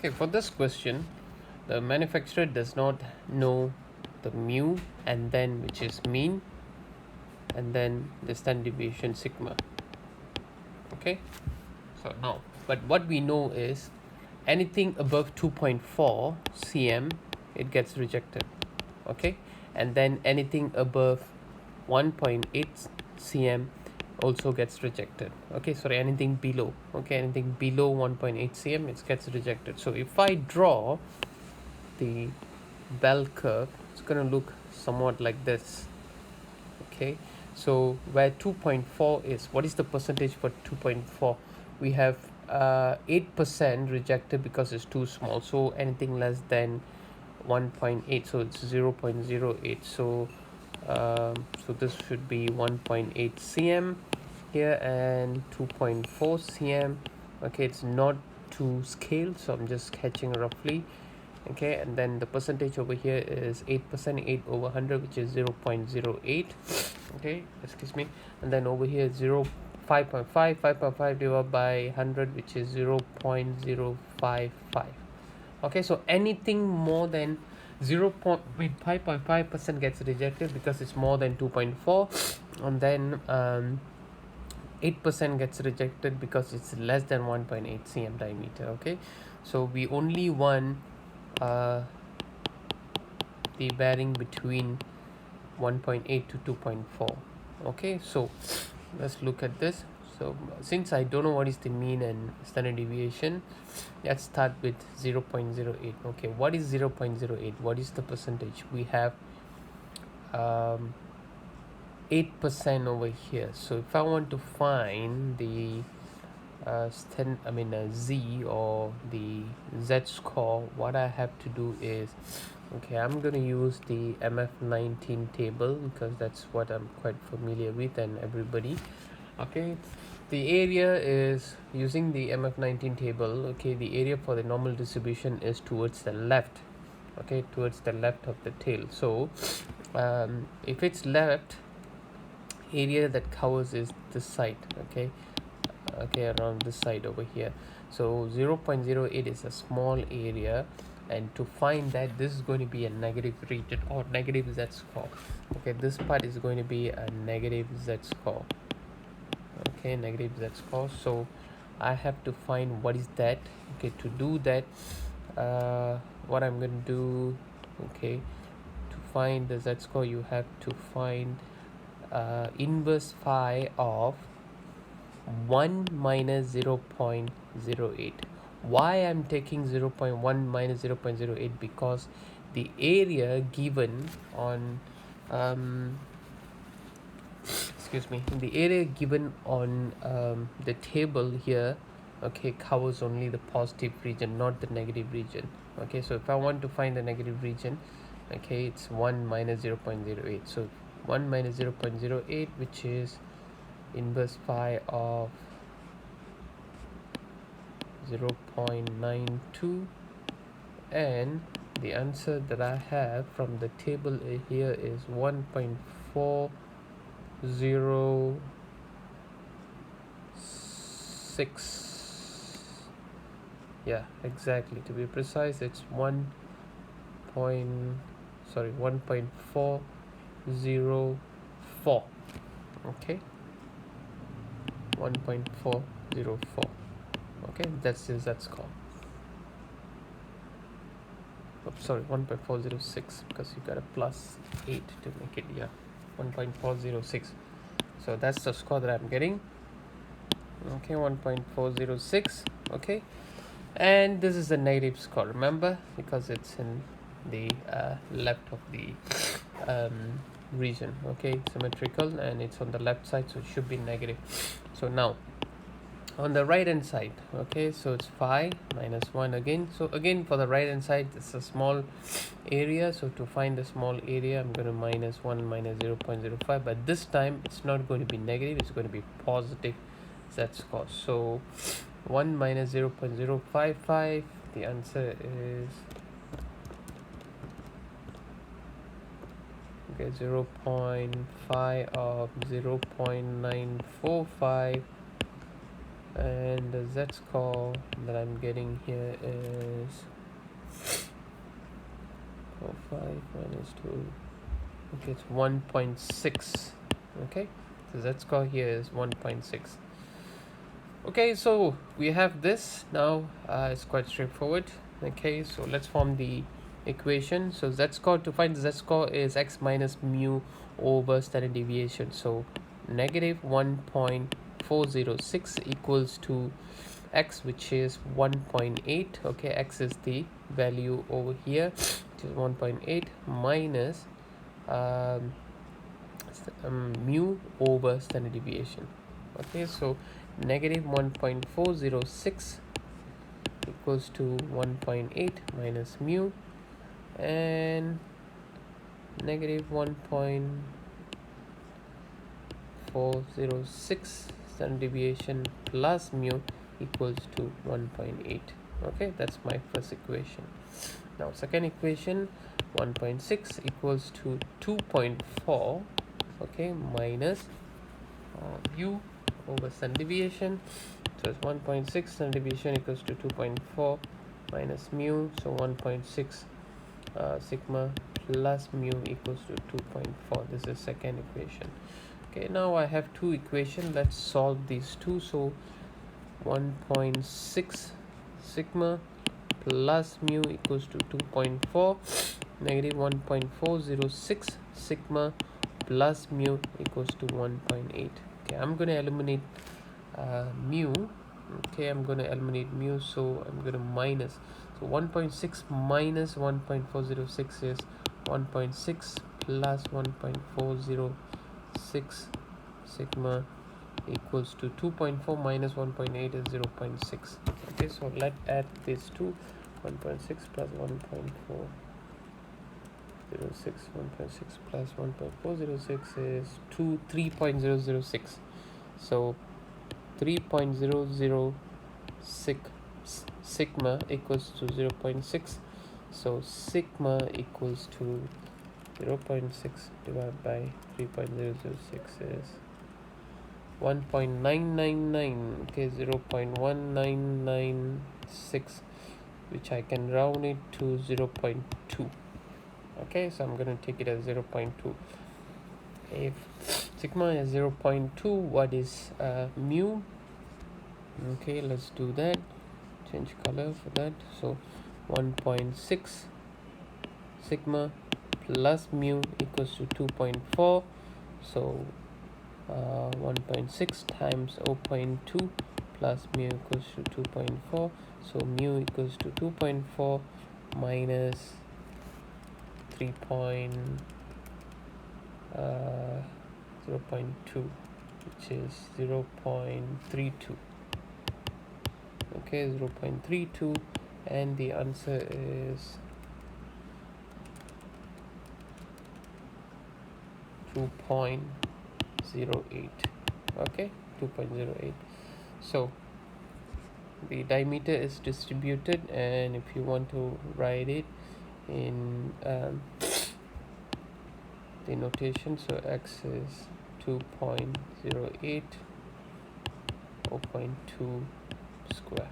Okay, for this question, the manufacturer does not know the mu and then which is mean and then the standard deviation sigma. Okay, so now, but what we know is anything above 2.4 cm it gets rejected. Okay, and then anything above 1.8 cm also gets rejected. Okay, sorry, anything below, okay, anything below 1.8 cm it gets rejected. So if I draw the bell curve, it's going to look somewhat like this. Okay, so where 2.4 is, what is the percentage for 2.4? We have 8% rejected because it's too small, so anything less than 1.8, so it's 0.08. So this should be 1.8 cm here and 2.4 cm. Okay, it's not to scale, so I'm just sketching roughly. Okay, and then the percentage over here is 8%, 8 over 100, which is 0.08. Okay, excuse me. And then over here 5.5, 5.5 divided by 100, which is 0.055. Okay, so anything more than 5.5% gets rejected because it's more than 2.4, and then 8% gets rejected because it's less than 1.8 cm diameter. Okay, so we only want the bearing between 1.8 to 2.4. Okay, so let's look at this. So since I don't know what is the mean and standard deviation, let's start with 0.08. Okay, what is 0.08? What is the percentage? We have 8% over here. So if I want to find the Z or the Z score, what I have to do is, okay, I'm going to use the MF19 table because that's what I'm quite familiar with and everybody. Okay, the area is using the MF19 table. Okay, the area for the normal distribution is towards the left. Okay, towards the left of the tail. So if it's left, area that covers is this side. Okay, around this side over here. So 0.08 is a small area, and to find that, this is going to be a negative region or negative Z score. Okay, this part is going to be a negative Z score. Okay, negative Z score. So I have to find what is that. Okay, to do that, what I'm going to do, okay, to find the Z score, you have to find inverse phi of 1 minus 0.08. Why I'm taking 0.1 minus 0.08? Because the area given on excuse me, the area given on the table here, okay, covers only the positive region, not the negative region. Okay, so if I want to find the negative region, okay, it's 1 minus 0.08. So 1 minus 0.08, which is inverse phi of 0.92, and the answer that I have from the table here is 1.406. yeah, exactly, to be precise, it's 1.404. okay, 1.404. okay, that's called, oops, sorry, 1.406, because you got a plus 8 to make it, yeah, 1.406. so that's the score that I'm getting. Okay, 1.406. okay, and this is the negative score, remember, because it's in the left of the region. Okay, symmetrical, and it's on the left side, so it should be negative. So now on the right hand side, okay, so it's phi minus 1 again. So again, for the right hand side, it's a small area, so to find the small area, I'm going to minus 1 minus 0.05, but this time it's not going to be negative, it's going to be positive Z score. So 1 minus 0.055, the answer is, okay, 0.5 of 0.945 and the z score that I'm getting here is 5 minus 2. Okay, it's 1.6. Okay, so z score here is 1.6. Okay, so we have this now. It's quite straightforward. Okay, so let's form the equation. So z score, to find z score, is x minus mu over standard deviation. So negative 1.406 equals to x, which is 1.8. Okay, x is the value over here, which is 1.8, minus mu over standard deviation. Okay, so negative 1.406 equals to 1.8 minus mu, and negative 1.406 standard deviation plus mu equals to 1.8. Okay, that's my first equation. Now second equation, 1.6 equals to 2.4. Okay, minus u over standard deviation. So it's 1.6, standard deviation equals to 2.4 minus mu, so 1.6 sigma plus mu equals to 2.4. This is second equation. Okay, now I have two equations. Let's solve these two. So 1.6 sigma plus mu equals to 2.4, negative 1.406 sigma plus mu equals to 1.8. Okay, I'm going to eliminate mu. Okay, I'm going to eliminate mu, so I'm going to minus. So 1.6 minus 1.406 is 1.6 plus 1.406 sigma equals to 2.4 minus 1.8 is 0.6. Okay, so let's add these two. 1.6 plus 1.406, 1.6 plus 1.406 is 3.006. So 3.006 sigma equals to 0.6. So sigma equals to 0.6 divided by 3.006 is 1.999. Okay, 0.1996, which I can round it to 0.2. Okay, so I'm going to take it as 0.2. If sigma is 0.2, what is mu? Okay, let's do that. Change color for that. So 1.6 sigma plus mu equals to 2.4. So 1.6 times 0.2 plus mu equals to 2.4. So mu equals to 2.4 minus 0.2, which is 0.32. Okay, 0.32, and the answer is 2.08. Okay, 2.08. So the diameter is distributed, and if you want to write it in the notation, so x is 2.08, 0.2 square.